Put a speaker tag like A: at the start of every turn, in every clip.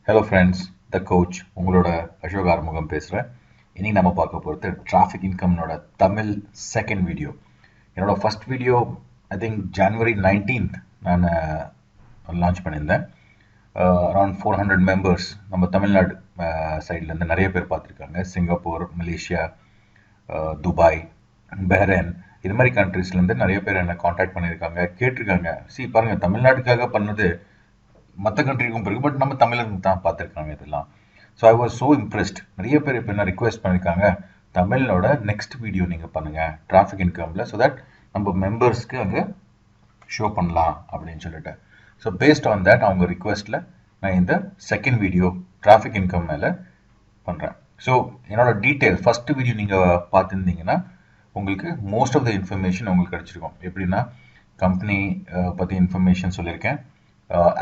A: Hello friends, the coach உங்களோட அசோக் ஆறுமுகம் பேசுகிறேன். இன்னைக்கு நம்ம பார்க்க போகிறது டிராஃபிக் இன்கம்னோட தமிழ் செகண்ட் வீடியோ. என்னோட first video I think January 19th நான் லான்ச் பண்ணியிருந்தேன். அரௌண்ட் 400 மெம்பர்ஸ் நம்ம தமிழ்நாடு சைட்லேருந்து நிறைய பேர் பார்த்துருக்காங்க. சிங்கப்பூர், மலேசியா, துபாய், பஹ்ரைன் இது மாதிரி கண்ட்ரீஸ்லேருந்து நிறைய பேர் என்னை காண்டாக்ட் பண்ணியிருக்காங்க, கேட்டிருக்காங்க. பாருங்கள், தமிழ்நாட்டுக்காக பண்ணது மற்ற கண்ட்ரிக்கும் பிறகு, பட் நம்ம தமிழருக்கு தான் பார்த்துருக்காங்க இதெல்லாம். So I was so impressed. நிறைய பேர் இப்போ என்ன ரிக்வெஸ்ட் பண்ணியிருக்காங்க, தமிழோட நெக்ஸ்ட் வீடியோ நீங்கள் பண்ணுங்கள் டிராஃபிக் இன்கமில், ஸோ தட் நம்ம மெம்பர்ஸ்க்கு அங்கே ஷோ பண்ணலாம் அப்படின்னு சொல்லிட்டு. ஸோ பேஸ்ட் ஆன் தட் அவங்க ரிக்வெஸ்ட்டில் நான் இந்த செகண்ட் வீடியோ டிராஃபிக் இன்கம் மேலே பண்ணுறேன். ஸோ என்னோட டீட்டெயில் ஃபஸ்ட்டு வீடியோ நீங்கள் பார்த்துருந்தீங்கன்னா உங்களுக்கு மோஸ்ட் ஆஃப் த இன்ஃபர்மேஷன் உங்களுக்கு கிடச்சிருக்கும். எப்படின்னா கம்பெனி பற்றி இன்ஃபர்மேஷன் சொல்லியிருக்கேன்,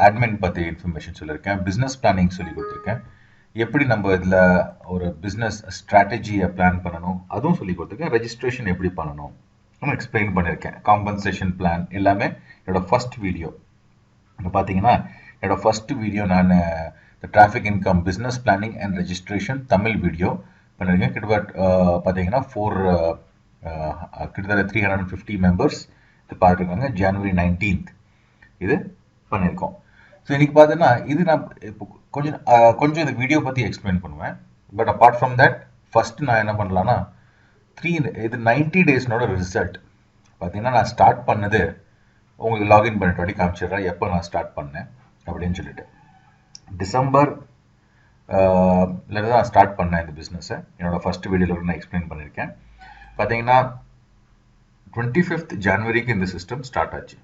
A: அட்மின் பற்றி இன்ஃபர்மேஷன் சொல்லியிருக்கேன், பிஸ்னஸ் பிளானிங் சொல்லி கொடுத்துருக்கேன், எப்படி நம்ம இதில் ஒரு பிஸ்னஸ் ஸ்ட்ராட்டஜியை பிளான் பண்ணணும் அதுவும் சொல்லி கொடுத்துருக்கேன், ரெஜிஸ்ட்ரேஷன் எப்படி பண்ணணும் நான் எக்ஸ்பிளைன் பண்ணியிருக்கேன், காம்பன்சேஷன் பிளான் எல்லாமே என்னோட ஃபர்ஸ்ட் வீடியோ. இப்போ பார்த்தீங்கன்னா என்னோட ஃபர்ஸ்ட் வீடியோ நான் traffic income business planning and registration Tamil video பண்ணியிருக்கேன். கிட்டத்தட்ட பார்த்தீங்கன்னா கிட்டத்தட்ட 350 மெம்பர்ஸ் இது பார்த்துருக்காங்க. ஜனவரி 19th இது பண்ணியிருக்கோம். ஸோ இன்னைக்கு பார்த்தீங்கன்னா இது நான் இப்போ கொஞ்சம் இந்த வீடியோ பற்றி எக்ஸ்பிளைன் பண்ணுவேன். But apart from that first நான் என்ன பண்ணலான்னா இது 90 டேஸ்னோட ரிசல்ட் பார்த்தீங்கன்னா நான் ஸ்டார்ட் பண்ணது உங்களுக்கு லாகின் பண்ணிட்டு வாட்டி காமிச்சிடுறேன் எப்போ நான் ஸ்டார்ட் பண்ணேன் அப்படின்னு சொல்லிட்டு. டிசம்பர் தான் ஸ்டார்ட் பண்ணேன் இந்த பிஸ்னஸை. என்னோட ஃபர்ஸ்ட் வீடியோவில் நான் எக்ஸ்பிளைன் பண்ணியிருக்கேன். பார்த்தீங்கன்னா 25th ஜனவரிக்கு இந்த சிஸ்டம் ஸ்டார்ட் ஆச்சு,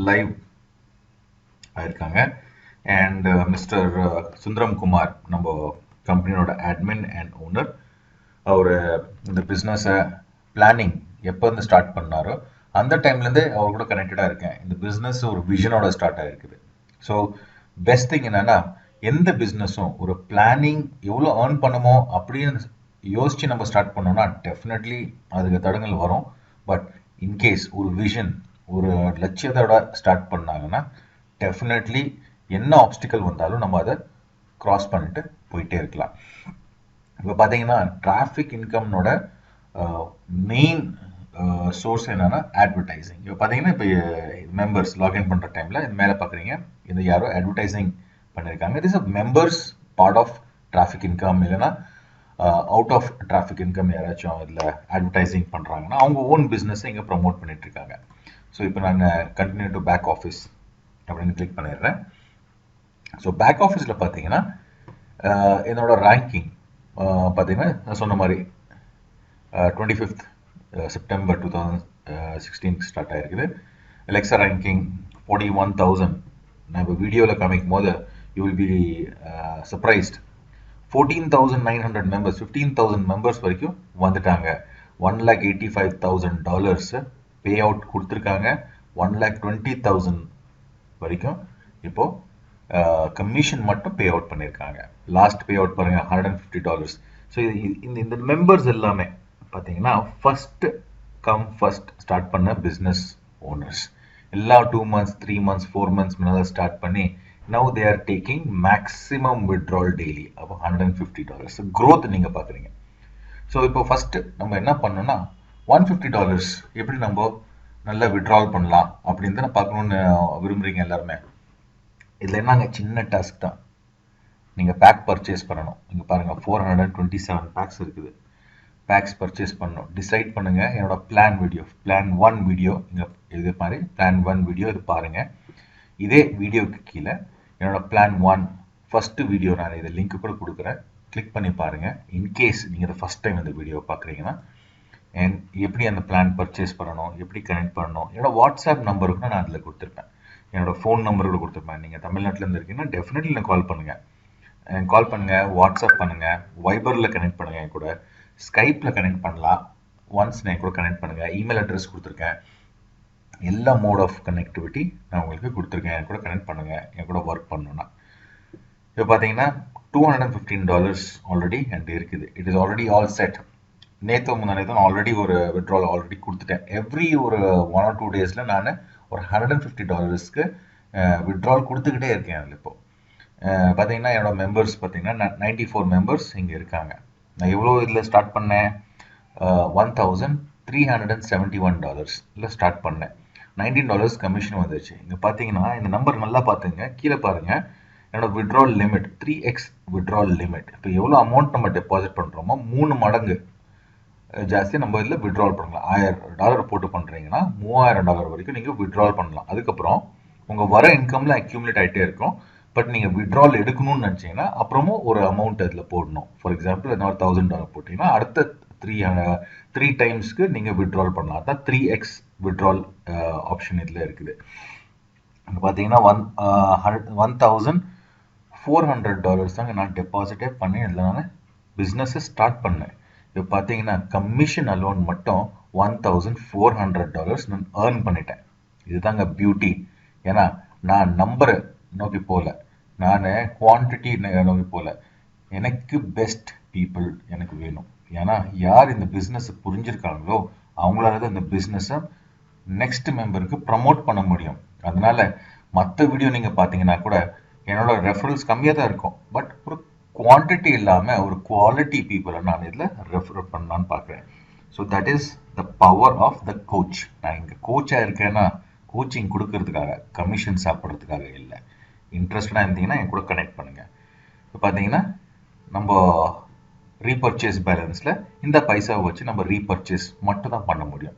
A: லைவ் ஆயிருக்காங்க. அண்ட் மிஸ்டர் சுந்தரம் குமார் நம்ம கம்பெனியோட அட்மின் அண்ட் ஓனர், அவர் இந்த பிஸ்னஸை பிளானிங் எப்போ இருந்து ஸ்டார்ட் பண்ணாரோ அந்த டைம்லேருந்தே அவர் கூட கனெக்டடாக இருக்கேன். இந்த பிஸ்னஸ் ஒரு விஷனோட ஸ்டார்ட் ஆகிருக்குது. ஸோ பெஸ்ட் திங் என்னன்னா, எந்த பிஸ்னஸும் ஒரு பிளானிங் எவ்வளோ ஏர்ன் பண்ணுமோ அப்படின்னு யோசித்து நம்ம ஸ்டார்ட் பண்ணோம்னா டெஃபினெட்லி அதுக்கு தடங்கள் வரும். பட் இன்கேஸ் ஒரு விஷன் ஒரு லட்சியத்தோட ஸ்டார்ட் பண்ணாங்கன்னா டெஃபினெட்லி என்ன ஆப்ஸ்டிக்கல் வந்தாலும் நம்ம அதை கிராஸ் பண்ணிட்டு போயிட்டே இருக்கலாம். இப்போ பார்த்தீங்கன்னா டிராஃபிக் இன்கம்னோட மெயின் சோர்ஸ் என்னன்னா அட்வர்டைசிங். இப்போ பார்த்தீங்கன்னா இப்போ மெம்பர்ஸ் லாகின் பண்ணுற டைமில் இது மேலே பார்க்குறீங்க, இது யாரோ அட்வர்டைசிங் பண்ணியிருக்காங்க. It is a members part of traffic income. இல்லைன்னா அவுட் ஆஃப் டிராஃபிக் இன்கம் யாராச்சும் இதில் அட்வர்டைசிங் பண்ணுறாங்கன்னா அவங்க ஓன் பிஸ்னஸை இங்கே ப்ரமோட் பண்ணிட்டு இருக்காங்க. ஸோ இப்போ நான் கண்டினியூ டு பேக் ஆஃபீஸ் அப்படின்னு கிளிக் பண்ணிடுறேன். ஸோ பேக் ஆஃபீஸில் பார்த்தீங்கன்னா என்னோட ரேங்கிங் பார்த்தீங்கன்னா நான் சொன்ன மாதிரி 25th செப்டம்பர் 2016 ஸ்டார்ட் ஆகிருக்குது. Alexa ranking 41,000. நான் இப்போ வீடியோவில் காமிக்கும் போது you will be surprised. 14,900 members, 15,000 members வரைக்கும் வந்துட்டாங்க. $1,85,000 பே அவுட் கொடுத்துருக்காங்க. 1,20,000 வரைக்கும் இப்போ கமிஷன் மட்டும் பே அவுட் பண்ணியிருக்காங்க. லாஸ்ட் பே அவுட் பாருங்க $150. ஸோ இந்த மெம்பர்ஸ் எல்லாமே பார்த்தீங்கன்னா ஃபர்ஸ்ட் கம் ஃபர்ஸ்ட் ஸ்டார்ட் பண்ண பிஸ்னஸ் ஓனர்ஸ். எல்லா 2 months 3 months 4 months முன்னாடி ஸ்டார்ட் பண்ணி now they are taking maximum withdrawal daily. அப்போ $150 க்ரோத் நீங்கள் பார்க்குறீங்க. ஸோ இப்போ ஃபர்ஸ்ட் நம்ம என்ன பண்ணோம்னா $150 எப்படி நம்ம நல்லா வித்ட்ரால் பண்ணலாம் அப்படின்னு தான் பார்க்கணுன்னு விரும்புகிறீங்க எல்லாருமே. இதில் என்னங்க சின்ன டாஸ்க் தான், நீங்கள் பேக் பர்ச்சேஸ் பண்ணணும். இங்கே பாருங்கள் 427 பேக்ஸ் இருக்குது. பேக்ஸ் பர்ச்சேஸ் பண்ணணும், டிசைட் பண்ணுங்கள். என்னோட பிளான் 1 வீடியோ இங்கே இது மாதிரி பிளான் 1 வீடியோ இது பாருங்கள். இதே வீடியோக்கு கீழே என்னோட பிளான் 1 ஃபஸ்ட்டு வீடியோ நான் இதை லிங்க் கூட கொடுக்குறேன், கிளிக் பண்ணி பாருங்கள். இன்கேஸ் நீங்கள் இதை ஃபஸ்ட் டைம் இந்த வீடியோ பார்க்குறீங்கன்னா அண்ட் எப்படி அந்த பிளான் பர்ச்சேஸ் பண்ணணும், எப்படி கனெக்ட் பண்ணணும், என்னோட வாட்ஸ்அப் நம்பருக்கு நான் அதில் கொடுத்துருப்பேன், என்னோட ஃபோன் நம்பர் கூட கொடுத்துருப்பேன். நீங்கள் தமிழ்நாட்டிலேருந்து இருக்கீங்கன்னா டெஃபினெட்லி நான் கால் பண்ணுங்கள், வாட்ஸ்அப் பண்ணுங்கள், வைபரில் கனெக்ட் பண்ணுங்கள், என் கூட ஸ்கைப்பில் கனெக்ட் பண்ணலாம். ஒன்ஸ் நான் கூட கனெக்ட் பண்ணுங்கள். இமெயில் அட்ரஸ் கொடுத்துருக்கேன், எல்லா மோட் ஆஃப் கனெக்டிவிட்டி நான் உங்களுக்கு கொடுத்துருக்கேன். என் கூட கனெக்ட் பண்ணுங்கள், என் கூட ஒர்க் பண்ணணுன்னா. இப்போ பார்த்தீங்கன்னா $215 ஆல்ரெடி என்கிட்ட இருக்குது. It is already all set. முன்னாடி தான் ஆல்ரெடி ஒரு வித்ட்ரால் ஆல்ரெடி கொடுத்துட்டேன். எவ்ரி ஒரு 1 or 2 டேஸில் நான் ஒரு $150க்கு வித்ட்ரால் கொடுத்துக்கிட்டே இருக்கேன் அதில். இப்போது பார்த்தீங்கன்னா என்னோட மெம்பர்ஸ் பார்த்தீங்கன்னா 94 மெம்பர்ஸ் இங்கே இருக்காங்க. நான் எவ்வளோ இதில் ஸ்டார்ட் பண்ணேன்? $1,371 ஸ்டார்ட் பண்ணேன். $19 கமிஷன் வந்துருச்சு. இங்கே பார்த்தீங்கன்னா இந்த நம்பர் நல்லா பார்த்துங்க, கீழே பாருங்க. என்னோட withdrawal limit 3x withdrawal limit. இப்போ எவ்வளோ அமௌண்ட் நம்ம டெபாசிட் பண்ணுறோமோ 3 மடங்கு ஜாஸ்தி நம்ம இதில் விட்ரால் பண்ணலாம். $1000 போட்டு பண்ணுறீங்கன்னா $3000 வரைக்கும் நீங்கள் விட்ரால் பண்ணலாம். அதுக்கப்புறம் உங்கள் வர இன்கமில் அக்யூமுலேட் ஆகிட்டே இருக்கும். பட் நீங்கள் விட்ரால் எடுக்கணும்னு நினச்சிங்கன்னா அப்புறமும் ஒரு அமௌண்ட் அதில் போடணும். ஃபார் எக்ஸாம்பிள் என்ன ஒரு $1000 போட்டிங்கன்னா அடுத்த த்ரீ டைம்ஸ்க்கு நீங்கள் விட்ரால் பண்ணலாம். அதான் 3x விட்ரால் ஆப்ஷன் இதில் இருக்குது. பார்த்தீங்கன்னா $1,400 தாங்க நான் டெபாசிட்டே பண்ணி இதில் நான் பிஸ்னஸை ஸ்டார்ட் பண்ணேன். இப்போ பார்த்தீங்கன்னா கமிஷன் அலோன் மட்டும் $1,400 நான் ஏர்ன் பண்ணிட்டேன். இதுதாங்க பியூட்டி. ஏன்னா நான் நம்பரை நோக்கி போகல, நான் குவான்டிட்டி நோக்கி போகல. எனக்கு பெஸ்ட் பீப்புள் எனக்கு வேணும். ஏன்னா யார் இந்த பிஸ்னஸை புரிஞ்சிருக்காங்களோ அவங்களால தான் இந்த பிஸ்னஸை நெக்ஸ்ட் மெம்பருக்கு ப்ரமோட் பண்ண முடியும். அதனால மற்ற வீடியோ நீங்கள் பார்த்தீங்கன்னா கூட என்னோட ரெஃபரல்ஸ் கம்மியாக தான் இருக்கும். பட் ஒரு குவான்டிட்டி இல்லாமல் ஒரு குவாலிட்டி பீப்புளை நான் இதில் ரெஃபர் பண்ணலான்னு பார்க்குறேன். So that is the power of the coach. நான் இங்கே கோச்சாக இருக்கேன்னா கோச்சிங் கொடுக்கறதுக்காக, கமிஷன் சாப்பிட்றதுக்காக இல்லை. இன்ட்ரெஸ்டடாக இருந்தீங்கன்னா என் கூட கனெக்ட் பண்ணுங்கள். இப்போ பார்த்தீங்கன்னா நம்ம ரீபர்ச்சேஸ் பேலன்ஸில் இந்த பைசாவை வச்சு நம்ம ரீபர்ச்சேஸ் மட்டும் தான் பண்ண முடியும்.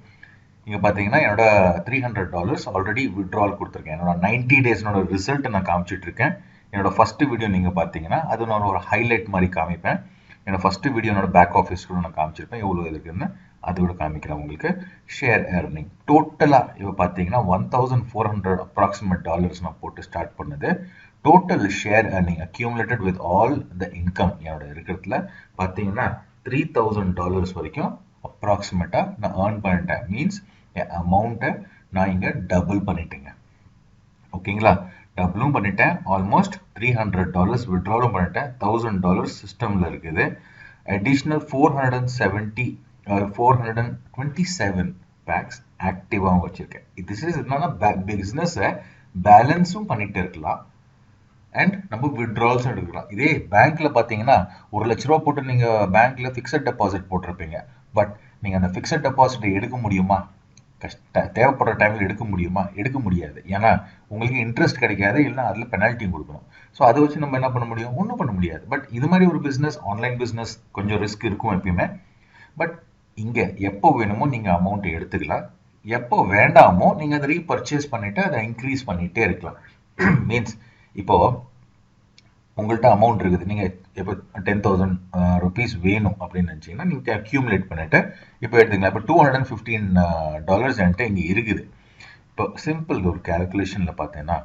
A: இங்கே பார்த்தீங்கன்னா என்னோட $300 ஆல்ரெடி விட்ரால் கொடுத்துருக்கேன். என்னோட 90 டேஸ்னோட ரிசல்ட் நான் காமிச்சிட்டு இருக்கேன். என்னோட ஃபர்ஸ்ட் வீடியோ நீங்கள் பார்த்தீங்கன்னா அது நான் ஒரு ஹைலைட் மாதிரி காமிப்பேன். என்னோட ஃபர்ஸ்ட் வீடியோ என்னோட பேக் ஆஃபீஸ் கூட நான் காமிச்சிருப்பேன் எவ்வளோ இருக்குன்னு. அது கூட காமிக்கிறேன் உங்களுக்கு. ஷேர் ஏர்னிங் டோட்டலாக இப்போ பார்த்தீங்கன்னா $1,400 அப்ராக்சிமேட் டாலர்ஸ் நான் போட்டு ஸ்டார்ட் பண்ணது. Total share earning accumulated with all the income என்னோட இருக்கிறதுல பார்த்தீங்கன்னா $3,000 வரைக்கும் அப்ராக்சிமேட்டாக நான் ஏர்ன் பண்ணிட்டேன். மீன்ஸ் அமௌண்ட்டை நான் இங்கே டபுள் பண்ணிட்டேங்க. ஓகேங்களா? டபுளும் பண்ணிட்டேன். ஆல்மோஸ்ட் $300 விட்ராலும் பண்ணிட்டேன். $1,000 சிஸ்டமில் இருக்குது. அடிஷ்னல் 427 பேக்ஸ் ஆக்டிவாகவும் வச்சுருக்கேன். திஸ் இஸ் என்னன்னா பிஸ்னஸை பேலன்ஸும் பண்ணிட்டு இருக்கலாம் அண்ட் நம்ம விட்ரால்ஸும் எடுக்கலாம். இதே பேங்க்கில் பார்த்தீங்கன்னா $1,00,000 போட்டு நீங்கள் பேங்க்கில் ஃபிக்ஸட் டெபாசிட் போட்டிருப்பீங்க. பட் நீங்கள் அந்த ஃபிக்ஸட் டெபாசிட்டை எடுக்க முடியுமா? தேவைப்படுற டைமில் எடுக்க முடியுமா? எடுக்க முடியாது. ஏன்னா உங்களுக்கு இன்ட்ரெஸ்ட் கிடைக்காது, இல்லைன்னா அதில் பெனால்ட்டியும் கொடுக்கணும். ஸோ அதை வச்சு நம்ம என்ன பண்ண முடியும்? ஒன்றும் பண்ண முடியாது. பட் இது மாதிரி ஒரு பிஸ்னஸ், ஆன்லைன் பிஸ்னஸ் கொஞ்சம் ரிஸ்க் இருக்கும் எப்பயுமே. பட் இங்கே எப்போ வேணுமோ நீங்கள் அமௌண்ட்டை எடுத்துக்கலாம். எப்போ வேண்டாமோ நீங்கள் அதை ரீபர்ச்சேஸ் பண்ணிவிட்டு அதை இன்க்ரீஸ் பண்ணிகிட்டே இருக்கலாம். மீன்ஸ் இப்போது உங்கள்கிட்ட அமௌண்ட் இருக்குது, நீங்கள் இப்போ 10,000 rupees வேணும் அப்படின்னு நினச்சிங்கன்னா நீங்கள் அக்யூமுலேட் பண்ணிவிட்டு இப்போ எடுத்துக்கலாம். இப்போ $215 என்கிட்ட இங்கே இருக்குது. இப்போ சிம்பிள் ஒரு கேல்குலேஷனில் பார்த்தீங்கன்னா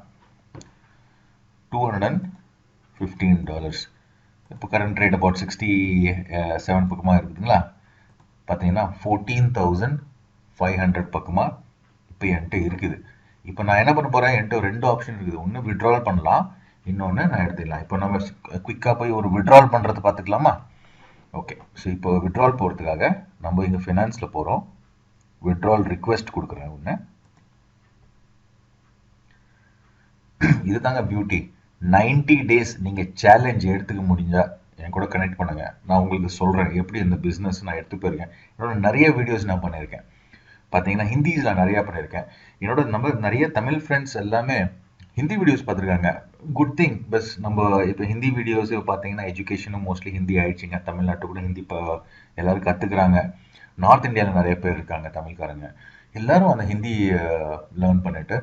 A: $215 இப்போ கரண்ட் ரேட் அபவுட் 67 பக்கமாக இருக்குதுங்களா? பார்த்தீங்கன்னா 14,500 பக்கமாக இப்போ என்கிட்ட இருக்குது. இப்போ நான் என்ன பண்ண போகிறேன்? என்கிட்ட 2 ஆப்ஷன் இருக்குது. ஒன்று விட்ரால் பண்ணலாம், இன்னொன்று நான் எடுத்துக்கலாம். இப்போ நம்ம குயிக்காக போய் ஒரு விட்ரால் பண்ணுறது பார்த்துக்கலாமா? ஓகே. ஸோ இப்போ விட்ரால் போகிறதுக்காக நம்ம இங்கே ஃபினான்ஸில் போகிறோம். விட்ரால் ரிக்வெஸ்ட் கொடுக்குறேன் ஒன்று. இது தாங்க பியூட்டி. 90 டேஸ் நீங்கள் சேலஞ்ச் எடுத்துக்க முடிஞ்சா என் கூட கனெக்ட் பண்ணுங்க. நான் உங்களுக்கு சொல்கிறேன் எப்படி இந்த பிஸ்னஸ் நான் எடுத்து போயிருக்கேன். என்னோட நிறைய வீடியோஸ் நான் பண்ணியிருக்கேன். பார்த்தீங்கன்னா ஹிந்திஸில் நிறையா பண்ணியிருக்கேன். என்னோட நம்ம நிறைய தமிழ் ஃப்ரெண்ட்ஸ் எல்லாமே ஹிந்தி வீடியோஸ் பார்த்துருக்காங்க. Good thing. பஸ் நம்ம இப்போ ஹிந்தி வீடியோஸ் பார்த்தீங்கன்னா எஜுகேஷனும் மோஸ்ட்லி ஹிந்தி ஆயிடுச்சுங்க. தமிழ்நாட்டு கூட ஹிந்தி இப்போ எல்லோரும் கற்றுக்குறாங்க. நார்த் இந்தியாவில் நிறைய பேர் இருக்காங்க தமிழ்காரங்க. எல்லோரும் அந்த ஹிந்தி லேர்ன் பண்ணிவிட்டு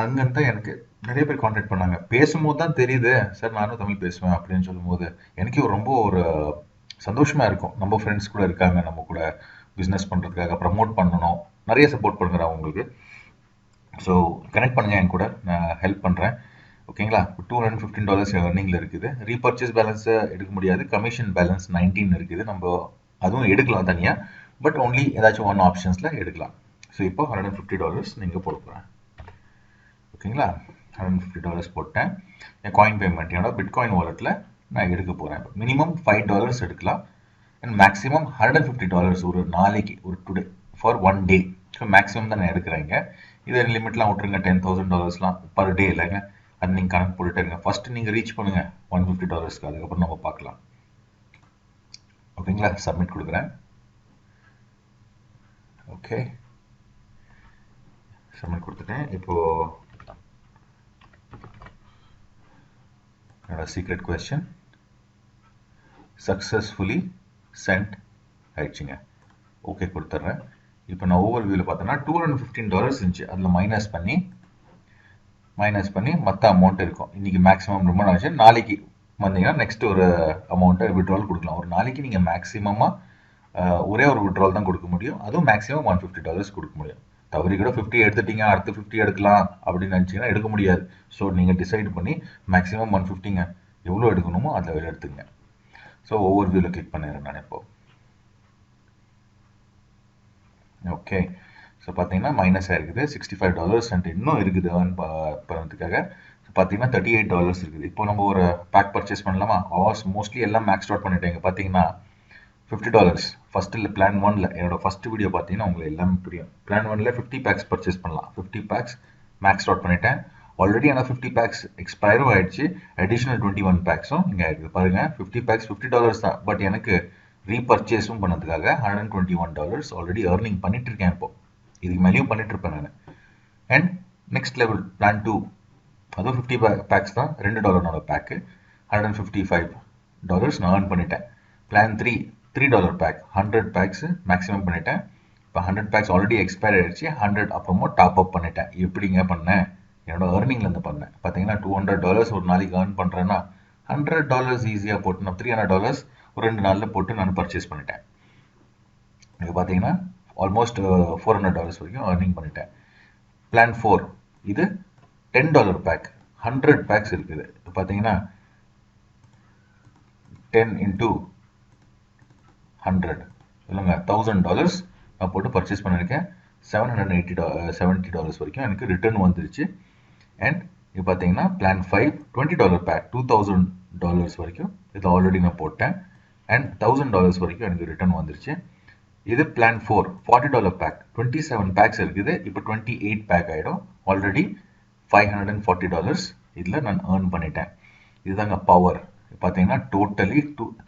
A: அங்கேருந்து எனக்கு நிறைய பேர் கான்டாக்ட் பண்ணாங்க. பேசும்போது தான் தெரியுது, சார் நானும் தமிழ் பேசுவேன் அப்படின்னு சொல்லும்போது எனக்கே ரொம்ப ஒரு சந்தோஷமாக இருக்கும். நம்ம ஃப்ரெண்ட்ஸ் கூட இருக்காங்க, நம்ம கூட பிஸ்னஸ் பண்ணுறதுக்காக ப்ரமோட் பண்ணணும், நிறைய சப்போர்ட் பண்ணுறேன் உங்களுக்கு. ஸோ கனெக்ட் பண்ணுங்கள், என் கூட நான் ஹெல்ப் பண்ணுறேன். ஓகேங்களா? $215 ஏர்னிங்கில் இருக்குது. ரீபர்ச்சேஸ் பேலன்ஸை எடுக்க முடியாது. கமிஷன் பேலன்ஸ் 19 இருக்குது. நம்ம அதுவும் எடுக்கலாம் தனியாக. பட் ஓன்லி ஏதாச்சும் ஒன் ஆப்ஷன்ஸில் எடுக்கலாம். ஸோ இப்போ $150 நீங்கள் போட போகிறேன். ஓகேங்களா? $150 போட்டேன். என் காயின் பேமெண்ட் என்னோட பிட்காயின் வாலெட்டில் நான் எடுக்க போகிறேன். மினிமம் $5 எடுக்கலாம் அண்ட் மேக்ஸிமம் $150 ஒரு நாளைக்கு, ஒரு today for 1 day. So maximum தான் நான் எடுக்கிறேங்க. இதை லிமிட்லாம் விட்டுருங்க. $10,000 பர் டே இல்லைங்க. அது நீங்கள் கணக்கு போட்டுட்டே இருங்க. ஃபஸ்ட்டு நீங்கள் ரீச் பண்ணுங்கள் $150, அதுக்கப்புறம் நம்ம பார்க்கலாம். ஓகேங்களா? சப்மிட் கொடுக்குறேன். ஓகே, சப்மிட் கொடுத்துட்டேன். இப்போது என்னோட சீக்ரெட் கொஸ்டின் சக்ஸஸ்ஃபுல்லி சென்ட் ஆயிடுச்சுங்க. ஓகே கொடுத்துட்றேன். இப்போ நான் ஓவர் வியூவில் பார்த்தோன்னா $215 இருந்துச்சு. அதில் மைனஸ் பண்ணி மற்ற அமௌண்ட் இருக்கும். இன்றைக்கி மேக்ஸிமம் ரொம்ப நாச்சு. நாளைக்கு வந்தீங்கன்னா நெக்ஸ்ட் ஒரு அமௌண்ட்டை விட்ரால் கொடுக்கலாம். ஒரு நாளைக்கு நீங்கள் மேக்ஸிமமாக ஒரே ஒரு விட்ரால் தான் கொடுக்க முடியும். அதுவும் மேக்ஸிமம் $150 கொடுக்க முடியும். தவறி கூட 50 எடுத்துட்டீங்க, அடுத்து 50 எடுக்கலாம் அப்படின்னு நினச்சிங்கன்னா எடுக்க முடியாது. ஸோ நீங்கள் டிசைட் பண்ணி மேக்ஸிமம் 150ங்க எவ்வளோ எடுக்கணுமோ அதில் வெளில எடுத்துங்க. ஸோ ஓவர் வியூவில் கிளிக் பண்ணிடுறேன் நான் இப்போ. ஓகே, ஸோ பார்த்தீங்கன்னா மைனஸ் ஆகிருக்குது $65 அண்ட் இன்னும் இருக்குது ஏர்ன் பண்ணுறதுக்காக. ஸோ பார்த்தீங்கன்னா $38 இருக்குது. இப்போ நம்ம ஒரு பேக் பர்ச்சேஸ் பண்ணலாமா? மோஸ்ட்லி எல்லாம் மேக்ஸ் அவுட் பண்ணிட்டேங்க. பார்த்தீங்கன்னா $50 ஃபஸ்ட்டில் பிளான் 1ல் என்னோட ஃபஸ்ட் வீடியோ பார்த்தீங்கன்னா உங்களுக்கு எல்லாமே புரியும். பிளான் 1ல் 50 பேக்ஸ் பர்ச்சேஸ் பண்ணலாம். 50 பேக்ஸ் மேக்ஸ் அவுட் பண்ணிட்டேன் ஆல்ரெடி. ஆனால் 50 பேக்ஸ் எக்ஸ்பயரும் ஆகிடுச்சு. அடிஷ்னல் 21 பேக்ஸும் இங்கே ஆகிடுது. பாருங்கள், 50 பேக்ஸ் $50 தான். பட் எனக்கு ரீபர்ச்சேஸும் பண்ணதுக்காக $121 ஆல்ரெடி ஏர்னிங் பண்ணிட்டு இருக்கேன். இப்போ இதுக்கு மேலேயும் பண்ணிட்டு இருப்பேன் நான். அண்ட் நெக்ஸ்ட் லெவல் பிளான் 2 அதுவும் 50 பேக்ஸ் தான், $2 பேக்கு, $155 நான் ஏர்ன் பண்ணிட்டேன். பிளான் 3 $3 பேக், 100 பேக்ஸ் மேக்ஸிமம் பண்ணிட்டேன். இப்போ 100 பேக்ஸ் ஆல்ரெடி எக்ஸ்பயர் ஆகிடுச்சு. 100 அப்புறமா டாப் அப் பண்ணிட்டேன். எப்படிங்க பண்ணேன்? என்னோட ஏர்னிங்லேருந்து பண்ணேன். பார்த்தீங்கன்னா $200 ஒரு நாளைக்கு ஏர்ன் பண்ணுறேன்னா $100 ஈஸியாக போட்டு நான் $300 ஒரு 2 நாளில் போட்டு நான் பர்ச்சேஸ் பண்ணிட்டேன். இது பார்த்தீங்கன்னா ஆல்மோஸ்ட் $400 வரைக்கும் ஏர்னிங் பண்ணிட்டேன். பிளான் 4 இது $10 பேக், 100 பேக்ஸ் இருக்குது. இப்போ பார்த்தீங்கன்னா 10 into 100 சொல்லுங்க, $1000 நான் போட்டு பர்ச்சேஸ் பண்ணியிருக்கேன். $770 வரைக்கும் எனக்கு ரிட்டர்ன் வந்துருச்சு. அண்ட் இது பார்த்தீங்கன்னா பிளான் 5 $20 பேக், $2000 வரைக்கும் இது ஆல்ரெடி நான் போட்டேன். அண்ட் $1000 வரைக்கும் எனக்கு ரிட்டர்ன் வந்துருச்சு. இது பிளான் 4 $40 பேக், 27 பேக்ஸ் இருக்குது. இப்போ 28 பேக் ஆகிடும். ஆல்ரெடி $540 இதில் நான் ஏர்ன் பண்ணிட்டேன். இதுதாங்க பவர். பார்த்தீங்கன்னா டோட்டலி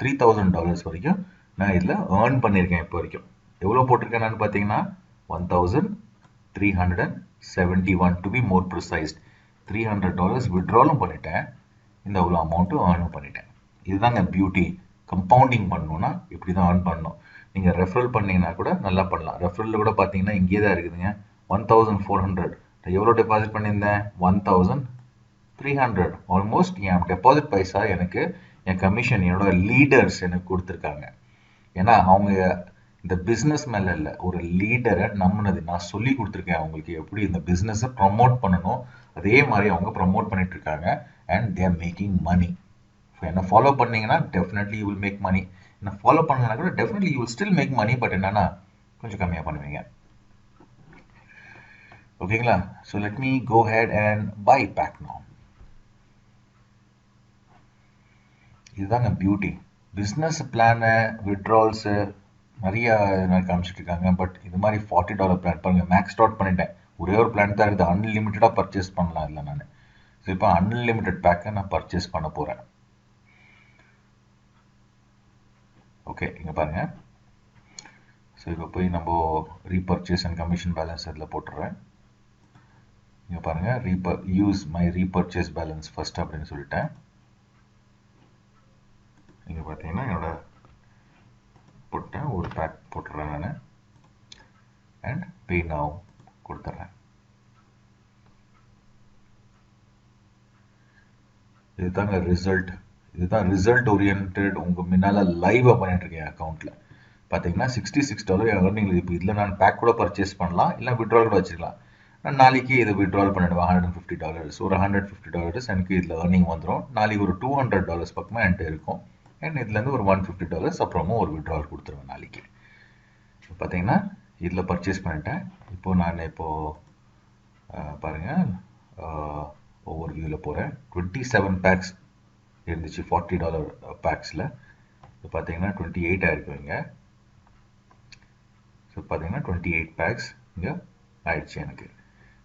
A: $3000 வரைக்கும் நான் இதில் ஏர்ன் பண்ணியிருக்கேன். இப்போ வரைக்கும் எவ்வளோ போட்டிருக்கேன் நான் பார்த்தீங்கன்னா 1371 டு பி மோர் ப்ரிசைஸ்ட். $300 விட்ராலும் பண்ணிட்டேன், இந்த அவ்வளோ அமௌண்ட்டும் ஏர்னும் பண்ணிட்டேன். இதுதாங்க பியூட்டி. கம்பவுண்டிங் பண்ணணும்னா இப்படி தான் ஏர்ன் பண்ணணும். நீங்கள் ரெஃபரல் பண்ணிங்கன்னா கூட நல்லா பண்ணலாம். ரெஃபரலில் கூட பார்த்தீங்கன்னா இங்கே தான் இருக்குதுங்க. 1400 எவ்வளோ டெபாசிட் பண்ணியிருந்தேன்? 1300. ஆல்மோஸ்ட் என் டெபாசிட் பைசா எனக்கு என் கமிஷன் என்னோட லீடர்ஸ் எனக்கு கொடுத்துருக்காங்க. ஏன்னா அவங்க இந்த பிஸ்னஸ் மேலே இல்லை, ஒரு லீடரை நம்பினது. நான் சொல்லி கொடுத்துருக்கேன் அவங்களுக்கு எப்படி இந்த பிஸ்னஸை ப்ரமோட் பண்ணணும். அதே மாதிரி அவங்க ப்ரமோட் பண்ணிட்டு இருக்காங்க. And they are making money. என்ன ஃபாலோ பண்ணீங்கன்னா definitely you will make money. என்ன ஃபாலோ பண்ணலன்னா கூட definitely you will still make money. But என்னன்னா கொஞ்சம் கம்மியாக பண்ணுவீங்க. ஓகேங்களா? So let me go ahead and buy back now. இதுதாங்க பியூட்டி. பிஸ்னஸ் பிளானு, விட்ரால்ஸு நிறைய எனக்கு காமிச்சிட்டு இருக்காங்க. பட் இது மாதிரி $40 பிளான் பாருங்கள், மேக்ஸ் அவுட் பண்ணிட்டேன். ஒரே ஒரு பிளான் தான் இருக்குது. அன்லிமிட்டடாக பர்ச்சேஸ் பண்ணலாம் இல்லை நான். ஸோ இப்போ அன்லிமிட்டட் பேக்கை நான் பர்ச்சேஸ் பண்ண போகிறேன். ஓகே, இங்கே பாருங்கள். ஸோ இப்போ போய் நம்ம ரீபர்ச்சேஸ் அண்ட் கமிஷன் பேலன்ஸ் அதில் போட்டுடுறேன். இங்கே பாருங்கள், use my repurchase balance first அப்படின்னு சொல்லிட்டேன். இங்கே பார்த்தீங்கன்னா என்னோட போட்டேன், ஒரு பேக் போட்டுடுறேன் நான். அண்ட் பே நவ் கொடுத்துட்றேன். இதுதாங்க ரிசல்ட். இதுதான் ரிசல்ட் ஓரியன்ட். உங்கள் முன்னால் லைவாக பண்ணிட்டுருக்கேன் அக்கௌண்ட்டில். பார்த்தீங்கன்னா $66 ஏர்னிங். இப்போ இதில் நான் பேக் கூட பர்ச்சேஸ் பண்ணலாம், இல்லை விட்ரால் கூட வச்சுக்கலாம். நான் நாளைக்கு இதை விட்ரால் பண்ணிவிடுவேன். $150 ஒரு $150 எனக்கு இதில் ஏர்னிங் வந்துடும். நாளைக்கு ஒரு $200 பக்கமாக என்கிட்ட இருக்கும். அண்ட் இதுலேருந்து ஒரு $150 அப்புறமா ஒரு விட்ரால் கொடுத்துருவேன் நாளைக்கு. பார்த்தீங்கன்னா இதில் பர்ச்சேஸ் பண்ணிட்டேன். இப்போது நான் பாருங்கள், ஒவ்வொரு வியூவில் போகிறேன். 27 பேக்ஸ் இருந்துச்சு $40 பேக்ஸில். இப்போ பார்த்தீங்கன்னா 28 ஆகிருக்கும் இங்கே. ஸோ பார்த்தீங்கன்னா 28 பேக்ஸ் இங்கே ஆயிடுச்சு எனக்கு.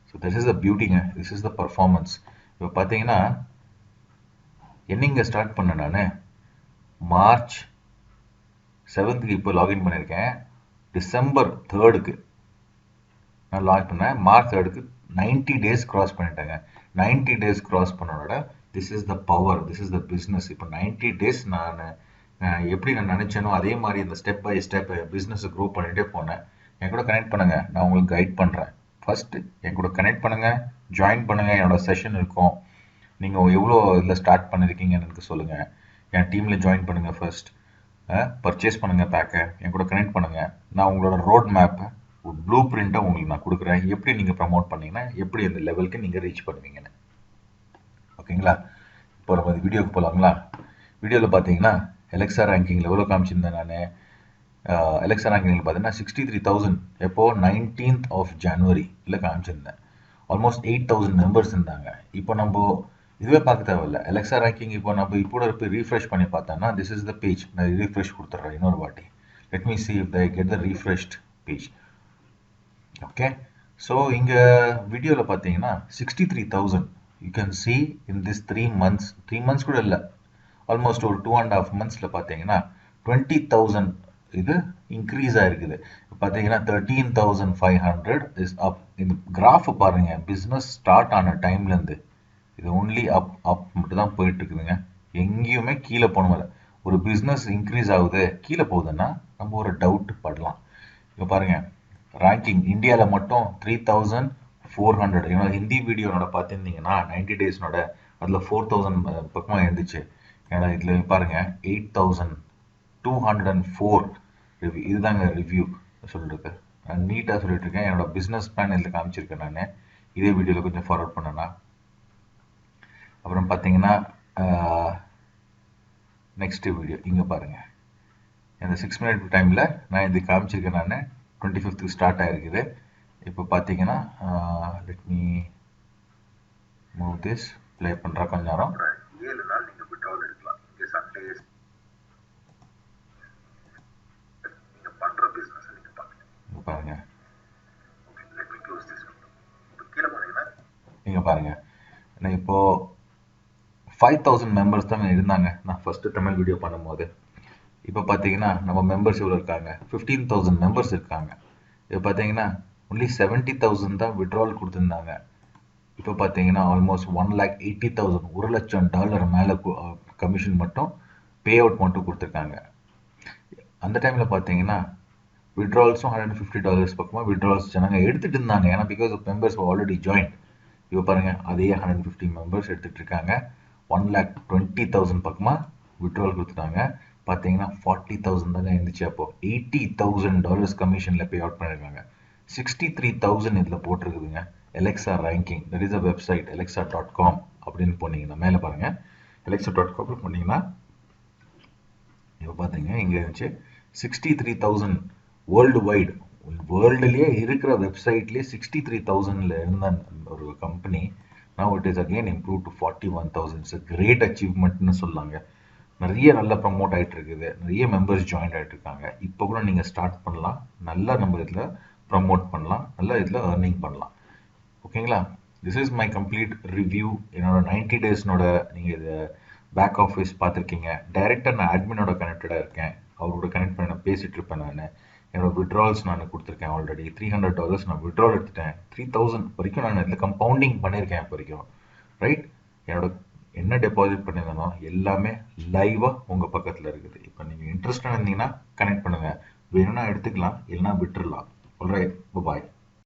A: ஸோ திஸ் இஸ் த பியூட்டிங்க. This is the performance. இப்போ பார்த்தீங்கன்னா என்னைங்க ஸ்டார்ட் பண்ணேன் நான் மார்ச் 7th இப்போ லாகின் பண்ணியிருக்கேன். டிசம்பர் 3rd நான் லாக் பண்ணேன். மார்ச் 3rd 90 days கிராஸ் பண்ணிட்டேங்க. 90 days கிராஸ் பண்ணோட this is the power, this is the business. இப்போ 90 days நான் எப்படி நான் நினச்சேனோ அதே மாதிரி இந்த ஸ்டெப் பை ஸ்டெப் பிஸ்னஸை க்ரோ பண்ணிகிட்டே போனேன். என் கூட கனெக்ட் பண்ணுங்கள், நான் உங்களுக்கு கைட் பண்ணுறேன். ஃபஸ்ட்டு என் கூட கனெக்ட் பண்ணுங்கள், ஜாயின் பண்ணுங்கள், என்னோடய செஷன் இருக்கும். நீங்கள் எவ்வளோ இதில் ஸ்டார்ட் பண்ணியிருக்கீங்கன்னு எனக்கு சொல்லுங்கள். என் டீமில் ஜாயின் பண்ணுங்கள். ஃபர்ஸ்ட் பர்ச்சேஸ் பண்ணுங்கள் பேக்கை, என் கூட கனெக்ட் பண்ணுங்கள். நான் உங்களோட ரோட் மேப்பை ஒரு ப்ளூ பிரிண்ட்டை உங்களுக்கு நான் கொடுக்குறேன். எப்படி நீங்கள் ப்ரமோட் பண்ணீங்கன்னா எப்படி அந்த லெவலுக்கு நீங்கள் ரீச் பண்ணுவீங்கன்னு. ஓகேங்களா? இப்போ நம்ம இந்த வீடியோக்கு போகலாங்களா? வீடியோவில் பார்த்தீங்கன்னா எலெக்ஸா ரேங்கிங்கில் எவ்வளோ காமிச்சிருந்தேன் நான். எலெக்ஸா ரேங்கிங்கில் பார்த்தீங்கன்னா 63,000 எப்போது 19th of January காமிச்சிருந்தேன். ஆல்மோஸ்ட் 8,000 மெம்பர்ஸ் இருந்தாங்க. இப்போ நம்ம இதுவே பார்க்க தேவையில்ல. எலெக்ஸா ரேங்கிங் இப்போ நம்ம இப்போ போய் ரீஃப்ரெஷ் பண்ணி பார்த்தோன்னா திஸ் இஸ் த பேஜ். நான் ரீஃப்ரெஷ் கொடுத்துட்றேன் இன்னொரு வாட்டி. Let me see if I get the refreshed page. Okay, so இங்கே வீடியோவில் பார்த்தீங்கன்னா 63,000 you can see in this 3 months. 3 months கூட இல்லை, ஆல்மோஸ்ட் ஒரு 2.5 months பார்த்தீங்கன்னா 20,000 இது இன்க்ரீஸ் ஆகிருக்குது. பார்த்தீங்கன்னா 13,500 இஸ் அப். இந்த கிராஃப் பாருங்கள், பிஸ்னஸ் ஸ்டார்ட் ஆன டைம்லேருந்து இது ஒன்லி அப் அப் மட்டும் தான் போயிட்டு இருக்குதுங்க. எங்கேயுமே கீழே போனதில்லை. ஒரு பிஸ்னஸ் இன்க்ரீஸ் ஆகுது கீழே போகுதுன்னா நம்ம ஒரு டவுட் படலாம். இப்போ பாருங்கள், ரேங்கிங் இந்தியாவில் மட்டும் 3,400. என்னோட ஹிந்தி வீடியோனோட பார்த்துருந்தீங்கன்னா 90 daysனோட அதில் 4,000 பக்கமாக இருந்துச்சு. என்னோட இதில் பாருங்கள் 8,204 ரிவ்யூ. இதுதாங்க ரிவ்யூ சொல்லிருக்கு. நான் நீட்டாக சொல்லிட்டு இருக்கேன். என்னோட பிஸ்னஸ் பிளான் இதில் காமிச்சிருக்கேன் நான். இதே வீடியோவில் கொஞ்சம் ஃபார்வர்ட் பண்ணேன்னா. அப்புறம் பார்த்தீங்கன்னா நெக்ஸ்ட் வீடியோ இங்கே பாருங்கள். இந்த 6 minute டைமில் நான் இது காமிச்சிருக்கேன். நான் 25th ஸ்டார்ட் ஆகிருக்குது. இப்போ பார்த்தீங்கன்னா let me move this. Play பண்ணுறா கொஞ்ச நேரம். 7 நாள் நீங்கள் விட்ராவல் எடுக்கலாம். இங்கே சண்டே நீங்கள் பண்ணுற பிஸ்னஸ் நீங்கள் பாருங்கள். பாருங்கள், லெட் மீ க்ளோஸ் திஸ். இப்போ கீழே போனீங்கன்னா நீங்கள் பாருங்கள், நான் இப்போது 5,000 மெம்பர்ஸ் தான் இருந்தாங்க நான் ஃபஸ்ட்டு தமிழ் வீடியோ பண்ணும்போது. இப்போ பார்த்தீங்கன்னா நம்ம மெம்பர்ஸ் எவ்வளோ இருக்காங்க, 15,000 மெம்பர்ஸ் இருக்காங்க. இப்போ பார்த்தீங்கன்னா ஒன்லி 70,000 தான் விட்ராவல் கொடுத்துருந்தாங்க. இப்போ பார்த்தீங்கன்னா ஆல்மோஸ்ட் 1,80,000, $1,00,000 மேலே கமிஷன் மட்டும் பே அவுட் மட்டும் கொடுத்துருக்காங்க. அந்த டைமில் பார்த்தீங்கன்னா விட்ராவல்ஸும் $150 பக்கமாக விட்ராவல்ஸ் ஜனங்க எடுத்துகிட்டு இருந்தாங்க. ஏன்னா because of members already join. இப்போ பாருங்கள், அதே 150 மெம்பர்ஸ் எடுத்துகிட்டு இருக்காங்க. 1,20,000 பக்கமாக விட்ராவல் கொடுத்துட்டாங்க. பார்த்தீங்கன்னா 40,000 தாங்க இருந்துச்சு. அப்போது $80,000 கமிஷனில் பே அவுட் பண்ணியிருக்காங்க. 63,000 இதில் போட்டிருக்குதுங்க. Alexa ranking, that is a website, alexa.com அப்படின்னு போனீங்கன்னா மேலே பாருங்கள். alexa.com போனீங்கன்னா இப்போ பார்த்தீங்க இங்கே இருந்துச்சு 63,000 வேர்ல்டு வைடு. வேர்ல்டுலேயே இருக்கிற வெப்சைட்லேயே 63,000ல் இருந்த ஒரு company now it is again improved to 41,000. It's a great achievement சொல்லாங்க. நிறைய நல்லா ப்ரமோட் ஆகிட்டு இருக்குது, நிறைய மெம்பர்ஸ் ஜாயின் ஆகிட்டு இருக்காங்க. இப்போ கூட நீங்கள் ஸ்டார்ட் பண்ணலாம், நல்லா நம்ம இதில் ப்ரமோட் பண்ணலாம், நல்லா இதில் ஏர்னிங் பண்ணலாம். ஓகேங்களா? This is my complete review. என்னோட 90 daysனோட நீங்கள் இதை பேக் ஆஃபீஸ் பார்த்துருக்கீங்க. டைரெக்டாக நான் அட்மினோட கனெக்டடாக இருக்கேன், அவரோட கனெக்ட் பண்ணி நான் பேசிகிட்டு இருப்பேன். நான் என்னோட விட்ராவல்ஸ் நான் கொடுத்துருக்கேன். ஆல்ரெடி $300 நான் விட்ராவல் எடுத்துட்டேன். 3,000 வரைக்கும் நான் இதில் கம்பவுண்டிங் பண்ணியிருக்கேன் இப்போ வரைக்கும். ரைட்? என்னோட என்ன டெபாசிட் பண்ணியிருந்தனோ எல்லாமே லைவாக உங்கள் பக்கத்தில் இருக்குது. இப்போ நீங்கள் இன்ட்ரெஸ்டாக இருந்தீங்கன்னா கனெக்ட் பண்ணுங்கள். வேணும்னா எடுத்துக்கலாம், இல்லைனா விட்டுடலாம். ஆல்ரைட், பாய்.